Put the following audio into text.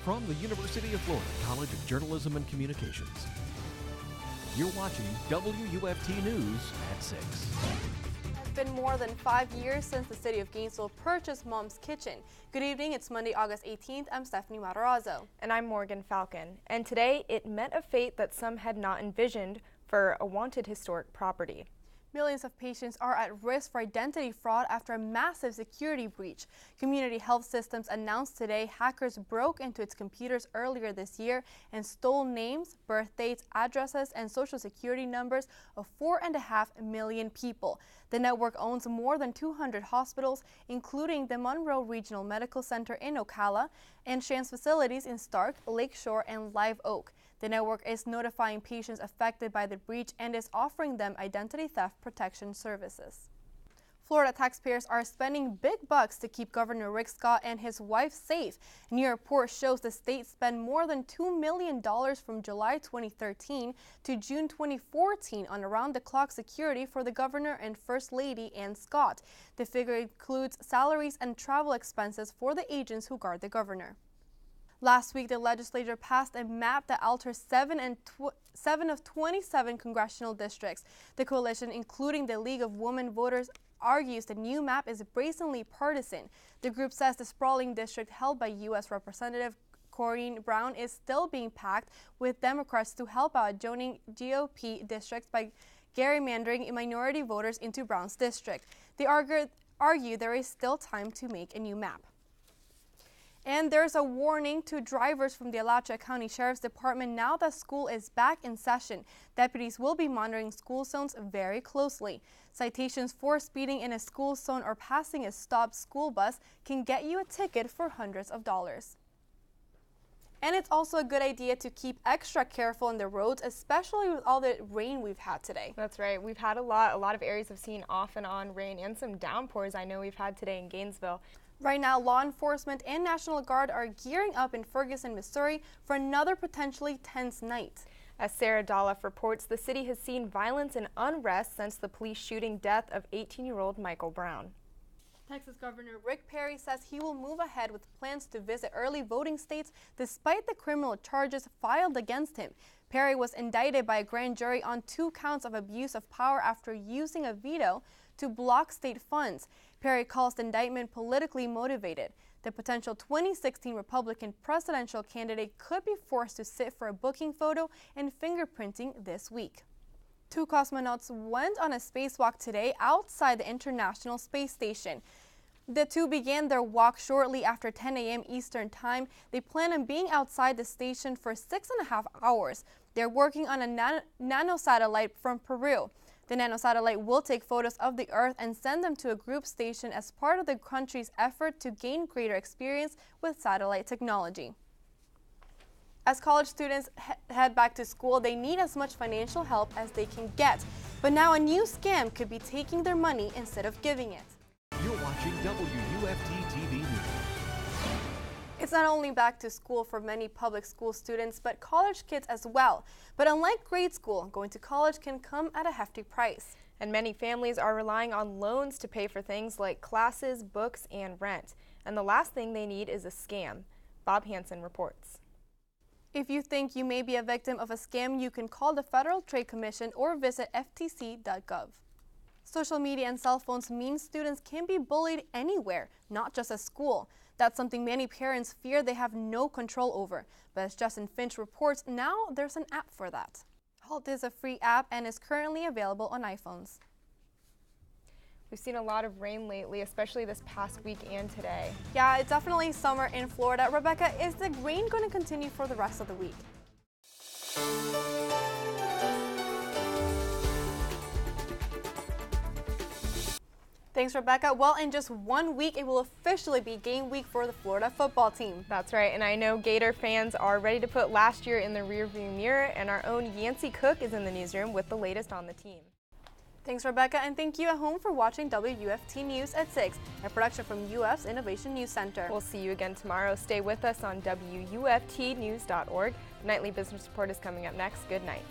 from the University of Florida College of Journalism and Communications. You're watching WUFT News at 6. It's been more than 5 years since the city of Gainesville purchased Mom's Kitchen. Good evening, it's Monday, August 18th. I'm Stephanie Matarazzo. And I'm Morgan Falcon. And today it met a fate that some had not envisioned for a wanted historic property. Millions of patients are at risk for identity fraud after a massive security breach. Community Health Systems announced today hackers broke into its computers earlier this year and stole names, birth dates, addresses, and social security numbers of 4.5 million people. The network owns more than 200 hospitals, including the Monroe Regional Medical Center in Ocala and Shands facilities in Stark, Lakeshore, and Live Oak. The network is notifying patients affected by the breach and is offering them identity theft protection services. Florida taxpayers are spending big bucks to keep Governor Rick Scott and his wife safe. A new report shows the state spent more than $2 million from July 2013 to June 2014 on around-the-clock security for the governor and First Lady Ann Scott. The figure includes salaries and travel expenses for the agents who guard the governor. Last week, the legislature passed a map that alters 7 of 27 congressional districts. The coalition, including the League of Women Voters, argues the new map is brazenly partisan. The group says the sprawling district held by U.S. Representative Corrine Brown is still being packed with Democrats to help out adjoining GOP districts by gerrymandering minority voters into Brown's district. They argue there is still time to make a new map. And there's a warning to drivers from the Alachua County Sheriff's Department now that school is back in session. Deputies will be monitoring school zones very closely. Citations for speeding in a school zone or passing a stopped school bus can get you a ticket for hundreds of dollars. And it's also a good idea to keep extra careful on the roads, especially with all the rain we've had today. That's right. We've had a lot of areas have seen off and on rain and some downpours I know we've had today in Gainesville. Right now, law enforcement and National Guard are gearing up in Ferguson, Missouri for another potentially tense night. As Sarah Dolph reports, the city has seen violence and unrest since the police shooting death of 18-year-old Michael Brown. Texas Governor Rick Perry says he will move ahead with plans to visit early voting states despite the criminal charges filed against him. Perry was indicted by a grand jury on 2 counts of abuse of power after using a veto to block state funds. Perry calls the indictment politically motivated. The potential 2016 Republican presidential candidate could be forced to sit for a booking photo and fingerprinting this week. 2 cosmonauts went on a spacewalk today outside the International Space Station. The 2 began their walk shortly after 10 a.m. Eastern Time. They plan on being outside the station for 6.5 hours. They're working on a nanosatellite from Peru. The nanosatellite will take photos of the Earth and send them to a group station as part of the country's effort to gain greater experience with satellite technology. As college students head back to school, they need as much financial help as they can get. But now a new scam could be taking their money instead of giving it. You're watching WUFT TV News. It's not only back to school for many public school students, but college kids as well. But unlike grade school, going to college can come at a hefty price. And many families are relying on loans to pay for things like classes, books, and rent. And the last thing they need is a scam. Bob Hansen reports. If you think you may be a victim of a scam, you can call the Federal Trade Commission or visit ftc.gov. Social media and cell phones mean students can be bullied anywhere, not just at school. That's something many parents fear they have no control over. But as Justin Finch reports, now there's an app for that. Halt is a free app and is currently available on iPhones. We've seen a lot of rain lately, especially this past week and today. Yeah, it's definitely summer in Florida. Rebecca, is the rain going to continue for the rest of the week? Thanks, Rebecca. Well, in just 1 week, it will officially be game week for the Florida football team. That's right, and I know Gator fans are ready to put last year in the rearview mirror, and our own Yancey Cook is in the newsroom with the latest on the team. Thanks, Rebecca, and thank you at home for watching WUFT News at 6, a production from UF's Innovation News Center. We'll see you again tomorrow. Stay with us on WUFTnews.org. The Nightly Business Report is coming up next. Good night.